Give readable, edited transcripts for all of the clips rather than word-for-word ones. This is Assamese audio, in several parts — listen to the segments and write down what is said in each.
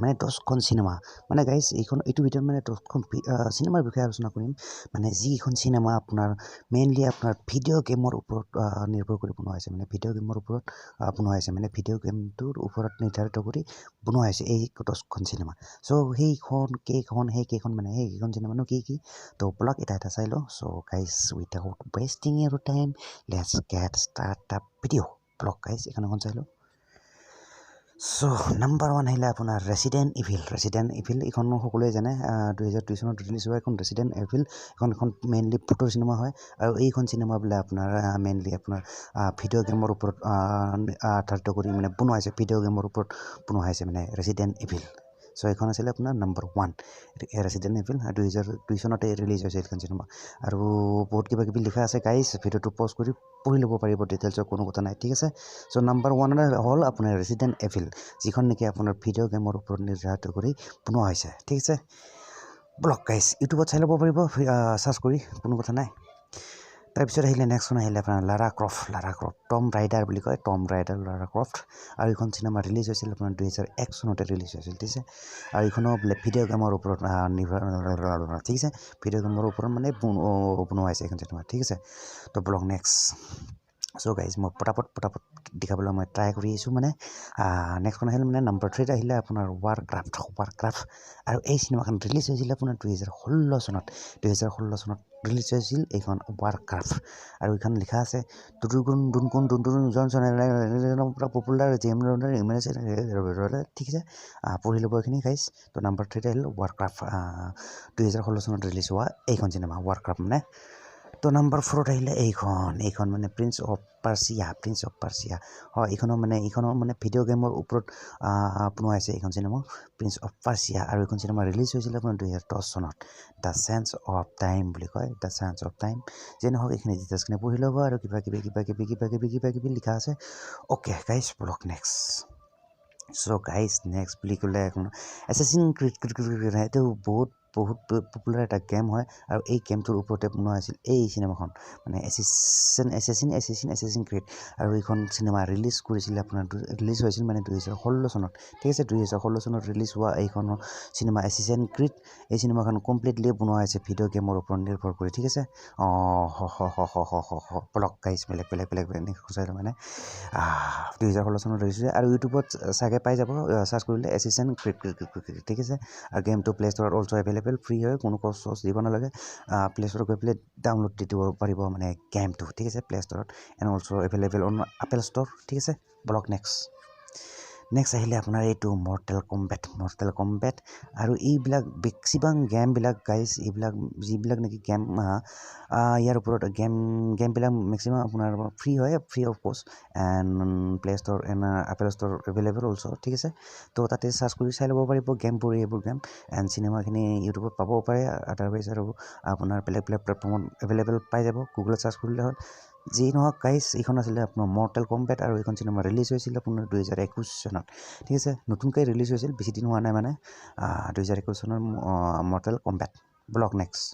মানে 10খন চিনেমা মানে গাইজ এইটো ভিডিঅ'ত মানে 10খন চিনেমাৰ বিষয়ে আলোচনা কৰিম মানে যিখন চিনেমা আপোনাৰ মেইনলি আপোনাৰ ভিডিঅ' গেমৰ ওপৰত নিৰ্ভৰ কৰি বনোৱা হৈছে মানে ভিডিঅ' গেমৰ ওপৰত বনোৱা হৈছে মানে ভিডিঅ' গেমটোৰ ওপৰত নিৰ্ধাৰিত কৰি বনোৱা হৈছে এই 10খন চিনেমা চ' সেইকেইখন চিনেমানো কি তো ব্লগ এটা চাই লওঁ so' guys without wasting your time let's get start the video' vlog guys এখন চাই লওঁ চ' নাম্বাৰ 1 আহিলে আপোনাৰ ৰেচিডেণ্ট ইভিল এইখন সকলোৱে জানে 2002 চনত ৰিলিজ হোৱা এখন ৰেচিডেণ্ট ইভিল এখন মেইনলি ভূতৰ চিনেমা হয় আৰু এইখন চিনেমা বোলে আপোনাৰ মেইনলি আপোনাৰ ভিডিঅ' গেমৰ ওপৰত আধাৰিত কৰি মানে বনোৱা হৈছে ভিডিঅ' গেমৰ ওপৰত বনোৱা হৈছে মানে ৰেচিডেণ্ট ইভিল চ' এইখন আছিলে আপোনাৰ নাম্বাৰ 1 ৰেচিডেণ্ট ইভিল 2002 চনতে ৰিলিজ হৈছে এইখন চিনেমা আৰু বহুত কিবা লিখা আছে গাইজ ভিডিঅ'টো পজ কৰি পঢ়ি ল'ব পাৰিব ডিটেইলছৰ কোনো কথা নাই ঠিক আছে চ' নাম্বাৰ 1 হ'ল আপোনাৰ ৰেচিডেণ্ট ইভিল যিখন নেকি আপোনাৰ ভিডিঅ' গেমৰ ওপৰত নিৰ্ধাৰিত কৰি বনোৱা হৈছে ঠিক আছে ব্লগ গাইজ ইউটিউবত চাই ল'ব পাৰিব চাৰ্চ কৰি কোনো কথা নাই তাৰপিছত আহিলে নেক্সটখন আহিলে আপোনাৰ লাৰা ক্ৰফ্ট টম ৰাইডাৰ বুলি কয় লাৰা ক্ৰফ্ট আৰু এইখন চিনেমা ৰিলিজ হৈছিল আপোনাৰ 2001 চনতে ৰিলিজ হৈছিল ঠিক আছে আৰু এইখনো বোলে ভিডিঅ' গেমৰ ওপৰত ঠিক আছে ভিডিঅ' গেমৰ ওপৰত মানে বনোৱা হৈছে এইখন চিনেমা ঠিক আছে তো ব্লগ নেক্সট চ' গাইজ মই পটাপট দেখাবলৈ মই ট্ৰাই কৰি আছোঁ মানে নেক্সটখন আহিলে মানে নাম্বাৰ 3 আহিলে আপোনাৰ ৱাৰক্ৰাফ্ট আৰু এই চিনেমাখন ৰিলিজ হৈছিল আপোনাৰ 2016 চনত ৰিলিজ হৈছিল এইখন ৱাৰক্ৰাফ্ট আৰু এইখন লিখা আছে দুনকুন জনছনৰ পৰা পপুলাৰ ঠিক আছে পঢ়ি ল'ব এইখিনি গাইজ তো নাম্বাৰ 3 আহিল ৱাৰক্ৰাফ্ট 2016 চনত ৰিলিজ হোৱা এইখন চিনেমা ৱাৰক্ৰাফ্ট মানে তো নাম্বাৰ 4 আহিলে এইখন মানে প্ৰিন্স অফ পাৰ্চিয়া হয় এইখনো মানে ভিডিঅ' গেমৰ ওপৰত বনোৱা হৈছে এইখন চিনেমা প্ৰিন্স অফ পাৰ্চিয়া আৰু এইখন চিনেমা ৰিলিজ হৈছিল আপোনাৰ 2010 চনত দ্য চেঞ্চ অফ টাইম বুলি কয় দ্য চেঞ্চ অফ টাইম যে নহওক এইখিনি ডিটেইলছখিনি পঢ়ি ল'ব আৰু কিবা কিবি লিখা আছে অ'কে গাইজ ব্লগ নেক্সট চ' গাইজ নেক্সট বুলি ক'লে এছেচিন ক্ৰিড এইটো বহুত পপুলাৰ এটা গেম হয় আৰু এই গেমটোৰ ওপৰতে বনোৱা হৈছিল এই চিনেমাখন মানে এছেচিন ক্ৰিড আৰু এইখন চিনেমা ৰিলিজ হৈছিল মানে 2016 চনত ঠিক আছে 2016 চনত ৰিলিজ হোৱা এইখন চিনেমা এছেচিন ক্ৰিড এই চিনেমাখন কমপ্লিটলি বনোৱা হৈছে ভিডিঅ' গেমৰ ওপৰত নিৰ্ভৰ কৰি ঠিক আছে ব্লগ গাইজ বেলেগ সঁচাই মানে 2016 চনত ৰিলিজ হৈছে আৰু ইউটিউবত চাগে পাই যাব চাৰ্চ কৰিলে এছেচিন ক্ৰিড ঠিক আছে আৰু গেমটো প্লে ষ্ট'ৰত অলছ' এভেইলেবল ফ্ৰী হয় কোনো কষ্ট দিব নালাগে প্লে ষ্ট'ৰত গৈ পেলাই ডাউনলোড দি দিব পাৰিব মানে গেমটো ঠিক আছে প্লে ষ্ট'ৰত and also' available on Apple store ঠিক আছে ব্লগ নেক্সট আহিলে আপোনাৰ এইটো মৰ্টেল কম্বেট আৰু এইবিলাক বেছিভাগ গেমবিলাক গাইজ যিবিলাক নেকি গেম ইয়াৰ ওপৰত গেমবিলাক মেক্সিমাম আপোনাৰ ফ্ৰী হয় ফ্ৰী অফ কষ্ট and play store and apple store available also' ঠিক আছে তো তাতে চাৰ্চ কৰি চাই ল'ব পাৰিব এইবোৰ গেম এণ্ড চিনেমাখিনি ইউটিউবত পাবও পাৰে আদাৰৱাইজ আৰু আপোনাৰ বেলেগ প্লেটফৰ্মত এভেইলেবল পাই যাব গুগলত চাৰ্চ কৰিলে হ'ল যি নহওক গাইজ এইখন আছিলে আপোনাৰ মৰ্টেল কম্বেট আৰু এইখন চিনেমা ৰিলিজ হৈছিল আপোনাৰ 2021 চনত ঠিক আছে নতুনকৈ ৰিলিজ হৈছিল বেছি দিন হোৱা নাই মানে 2021 চনৰ মৰ্টেল কম্বেট ব্লগ নেক্সট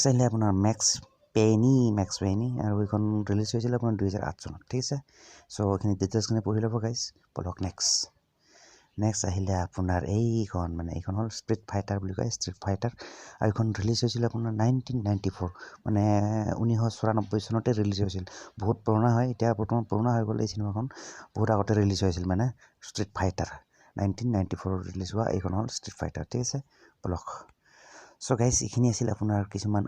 আহিলে আপোনাৰ মেক্স পেইনী আৰু এইখন ৰিলিজ হৈছিল আপোনাৰ 2008 চনত ঠিক আছে চ' এইখিনি ডিটেইলছখিনি পঢ়ি ল'ব গাইজ ব্লগ নেক্সট আহিলে আপোনাৰ এইখন হ'ল ষ্ট্ৰীট ফাইটাৰ বুলি কয় আৰু এইখন ৰিলিজ হৈছিল আপোনাৰ 1994 মানে 1994 চনতে ৰিলিজ হৈছিল বহুত পুৰণা হয় এতিয়া বৰ্তমান পুৰণা হৈ গ'ল এই চিনেমাখন বহুত আগতে ৰিলিজ হৈছিল মানে ষ্ট্ৰীট ফাইটাৰ 1994 ৰিলিজ হোৱা এইখন হ'ল ষ্ট্ৰীট ফাইটাৰ ঠিক আছে ব্লগ চ' গাইজ এইখিনি আছিল আপোনাৰ কিছুমান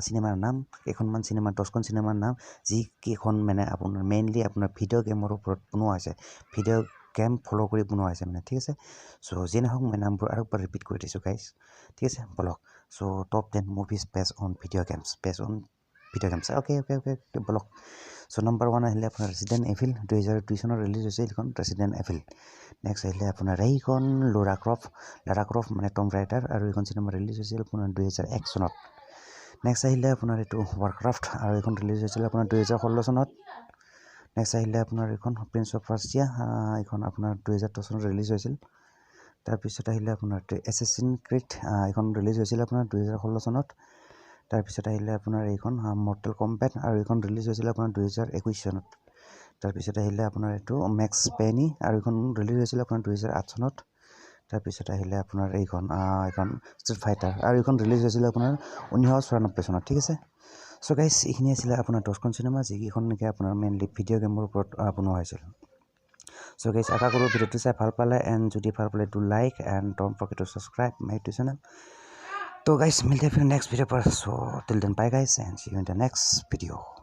চিনেমাৰ নাম কেইখনমান চিনেমা 10খন চিনেমাৰ নাম যিকেইখন মানে আপোনাৰ মেইনলি আপোনাৰ ভিডিঅ' গেমৰ ওপৰত বনোৱা হৈছে ভিডিঅ' গেম ফ'ল' কৰি বনোৱা হৈছে মানে ঠিক আছে চ' যি নহওক মই নামবোৰ আৰু একবাৰ ৰিপিট কৰি দিছোঁ গাইজ ঠিক আছে ব্লগ চ' টপ 10 মুভিজ বেছ on video' games okay blog so' number 1 আহিলে আপোনাৰ ৰেচিডেণ্ট ইভিল 2002 চনত ৰিলিজ হৈছে এইখন ৰেচিডেণ্ট ইভিল নেক্সট আহিলে আপোনাৰ এইখন লাৰা ক্ৰফ্ট মানে টম ৰাইডাৰ আৰু এইখন চিনেমা ৰিলিজ হৈছিল আপোনাৰ 2001 চনত নেক্সট আহিলে আপোনাৰ এইটো ৱাৰক্ৰাফ্ট আৰু এইখন ৰিলিজ হৈছিল আপোনাৰ 2016 চনত নেক্সট আহিলে আপোনাৰ এইখন প্ৰিন্স অফ পাৰ্চিয়া এইখন আপোনাৰ 2010 চনত ৰিলিজ হৈছিল তাৰপিছত আহিলে আপোনাৰ এছেচিন ক্ৰিড এইখন ৰিলিজ হৈছিল আপোনাৰ 2016 চনত তাৰপিছত আহিলে আপোনাৰ এইখন মৰ্টেল কম্বেট আৰু এইখন ৰিলিজ হৈছিল আপোনাৰ 2021 চনত তাৰপিছত আহিলে আপোনাৰ এইটো মেক্স পেনি আৰু এইখন ৰিলিজ হৈছিলে আপোনাৰ 2008 চনত তাৰপিছত আহিলে আপোনাৰ এইখন ষ্ট্ৰীট ফাইটাৰ আৰু এইখন ৰিলিজ হৈছিলে আপোনাৰ 1994 চনত ঠিক আছে চ' গাইজ এইখিনি আছিলে আপোনাৰ 10খন চিনেমা যিকেইখন নেকি আপোনাৰ মেইনলি ভিডিঅ' গেমৰ ওপৰত বনোৱা হৈছিল চ' গাইজ আশা কৰোঁ ভিডিঅ'টো চাই ভাল পালে এণ্ড যদি ভাল পালে do like and don't forget to subscribe my YouTube channel তো গাইজ মিলতে ফিৰ নেক্সট ভিডিঅ' पर so' till then bye guys and see you in the next video'